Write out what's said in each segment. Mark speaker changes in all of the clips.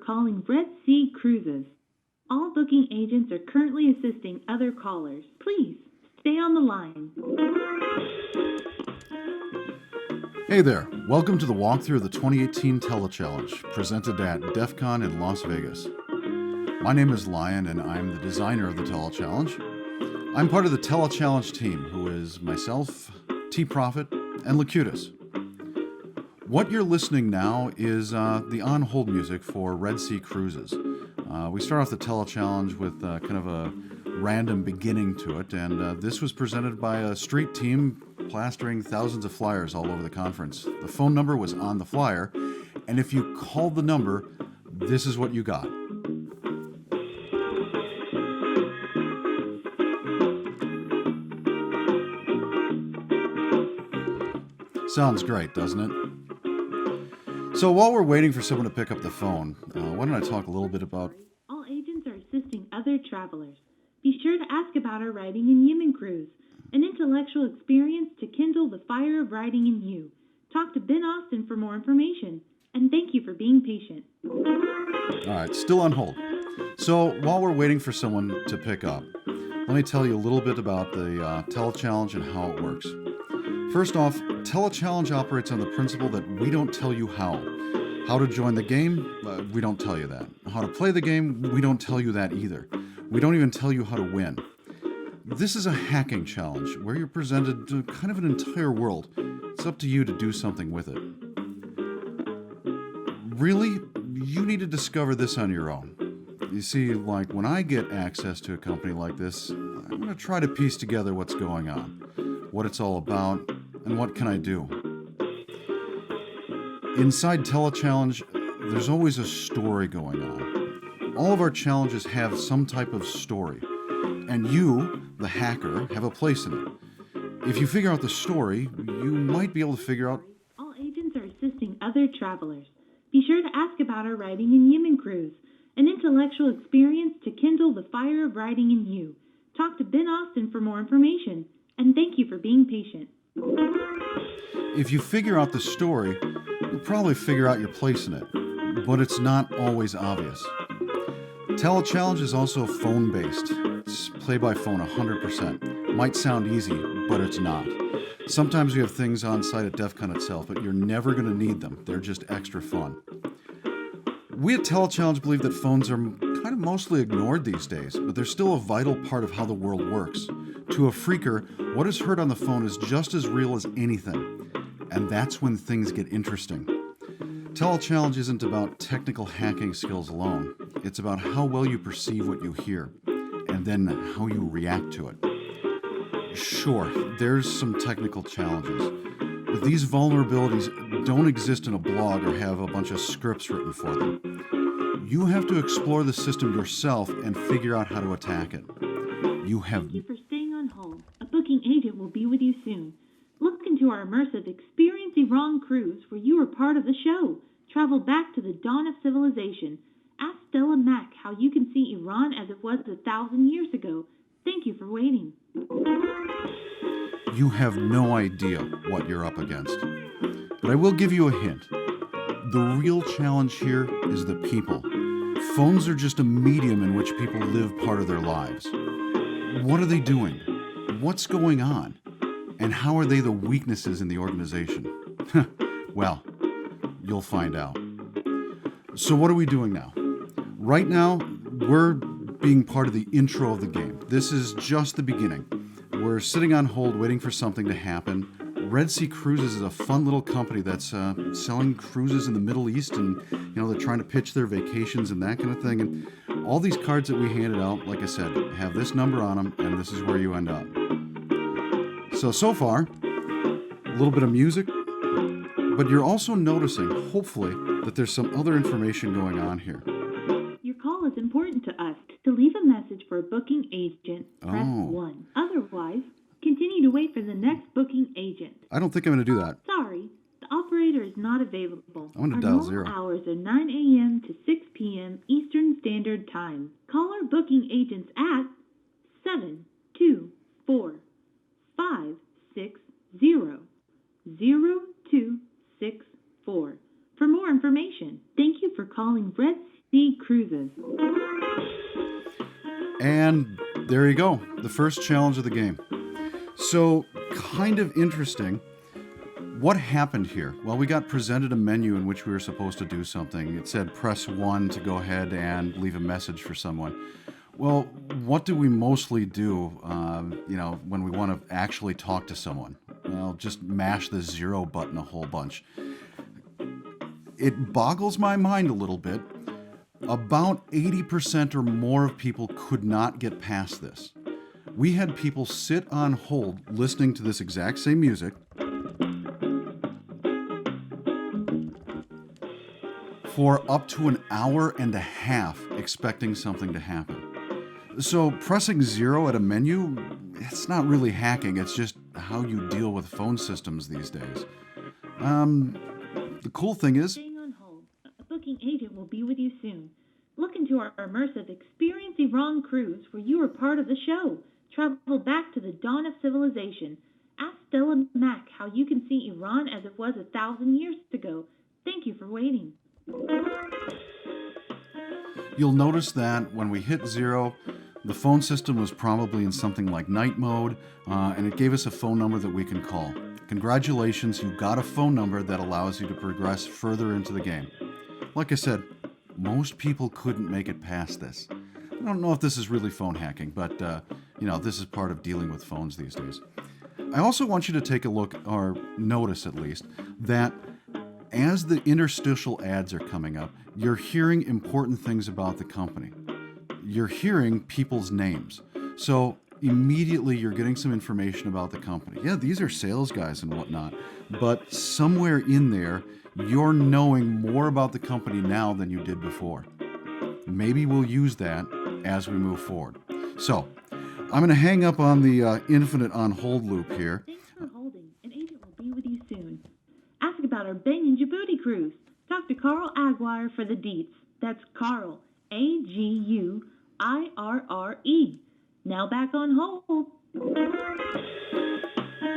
Speaker 1: calling Red Sea Cruises. All booking agents are currently assisting other callers. Please stay on the line.
Speaker 2: Hey there, welcome to the walkthrough of the 2018 TeleChallenge, presented at DEF CON in Las Vegas. My name is Lion, and I'm the designer of the TeleChallenge. I'm part of the TeleChallenge team, who is myself, T-Profit, and Locutus. What you're listening now is the on-hold music for Red Sea Cruises. We start off the TeleChallenge with kind of a random beginning to it, and this was presented by a street team plastering thousands of flyers all over the conference. The phone number was on the flyer, and if you called the number, this is what you got. Sounds great, doesn't it? So while we're waiting for someone to pick up the phone, why don't I talk a little bit about...
Speaker 1: All agents are assisting other travelers. Be sure to ask about our riding in Yemen cruise, an intellectual experience to kindle the fire of riding in you. Talk to Ben Austin for more information, and thank you for being patient.
Speaker 2: All right, still on hold. So while we're waiting for someone to pick up, let me tell you a little bit about the TeleChallenge and how it works. First off, TeleChallenge operates on the principle that we don't tell you how. How to join the game, we don't tell you that. How to play the game, we don't tell you that either. We don't even tell you how to win. This is a hacking challenge where you're presented to kind of an entire world. It's up to you to do something with it. Really, you need to discover this on your own. You see, like when I get access to a company like this, I'm going to try to piece together what's going on, what it's all about, and what can I do. Inside TeleChallenge, there's always a story going on. All of our challenges have some type of story, and you, the hacker, have a place in it. If you figure out the story, you might be able to figure out...
Speaker 1: All agents are assisting other travelers. Be sure to ask about our riding in Yemen cruise, an intellectual experience to kindle the fire of riding in you. Talk to Ben Austin for more information, and thank you for being patient.
Speaker 2: If you figure out the story, you'll probably figure out your place in it, but it's not always obvious. TeleChallenge is also phone-based. It's play by phone 100%. Might sound easy, but it's not. Sometimes we have things on site at DEF CON itself, but you're never going to need them. They're just extra fun. We at TeleChallenge believe that phones are kind of mostly ignored these days, but they're still a vital part of how the world works. To a phreaker, what is heard on the phone is just as real as anything. And that's when things get interesting. TeleChallenge isn't about technical hacking skills alone. It's about how well you perceive what you hear, and then how you react to it. Sure, there's some technical challenges, but these vulnerabilities don't exist in a blog or have a bunch of scripts written for them. You have to explore the system yourself and figure out how to attack it.
Speaker 1: Thank you for staying on hold. A booking agent will be with you soon. Look into our immersive Experience Iran cruise where you are part of the show. Travel back to the dawn of civilization. Ask Stella Mack how you can see Iran as it was 1,000 years ago. Thank you for waiting.
Speaker 2: You have no idea what you're up against. But I will give you a hint. The real challenge here is the people. Phones are just a medium in which people live part of their lives. What are they doing? What's going on? And how are they the weaknesses in the organization? Well, you'll find out. So what are we doing now? Right now, we're being part of the intro of the game. This is just the beginning. We're sitting on hold waiting for something to happen. Red Sea Cruises is a fun little company that's selling cruises in the Middle East, and they're trying to pitch their vacations and that kind of thing. And all these cards that we handed out, like I said, have this number on them, and this is where you end up. So far, a little bit of music, but you're also noticing, hopefully, that there's some other information going on here.
Speaker 1: Your call is important to us. To leave a message for a booking agent, press 1. Otherwise, continue to wait for the next booking agent.
Speaker 2: I don't think I'm going to do that.
Speaker 1: Sorry, the operator is not available.
Speaker 2: I'm going to dial 0.
Speaker 1: Our hours are 9 a.m. to 6 p.m. Eastern Standard Time. Call our booking agents at 724 560 0264 for more information. Thank you for calling Red sea cruises.
Speaker 2: And there you go, the first challenge of the game. So, kind of interesting. What happened here? Well, we got presented a menu in which we were supposed to do something. It said press 1 to go ahead and leave a message for someone. Well, what do we mostly do, when we want to actually talk to someone? Well, just mash the 0 button a whole bunch. It boggles my mind a little bit. About 80% or more of people could not get past this. We had people sit on hold listening to this exact same music for up to an hour and a half expecting something to happen. So pressing 0 at a menu, it's not really hacking, it's just how you deal with phone systems these days. The cool thing is...
Speaker 1: Staying on hold. A booking agent will be with you soon. Look into our immersive Experience Iran cruise where you are part of the show. Travel back to the dawn of civilization. Ask Stella Mack how you can see Iran as it was 1,000 years ago. Thank you for waiting.
Speaker 2: You'll notice that when we hit 0, the phone system was probably in something like night mode, and it gave us a phone number that we can call. Congratulations, you got a phone number that allows you to progress further into the game. Like I said, most people couldn't make it past this. I don't know if this is really phone hacking, but this is part of dealing with phones these days. I also want you to take a look, or notice at least, that as the interstitial ads are coming up, you're hearing important things about the company. You're hearing people's names. So immediately you're getting some information about the company. Yeah, these are sales guys and whatnot, but somewhere in there, you're knowing more about the company now than you did before. Maybe we'll use that as we move forward. So, I'm going to hang up on the infinite on hold loop here.
Speaker 1: Thanks for holding. An agent will be with you soon. Ask about our Bang and Djibouti cruise. Talk to Carl Aguirre for the deets. That's Carl, Aguirre. Now back on hold.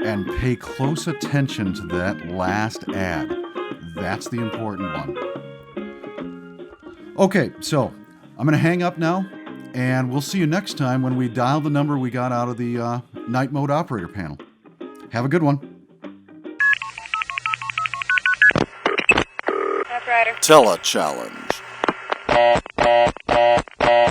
Speaker 2: And pay close attention to that last ad. That's the important one. Okay, so I'm going to hang up now, and we'll see you next time when we dial the number we got out of the night mode operator panel. Have a good one.
Speaker 3: Operator.
Speaker 2: TeleChallenge.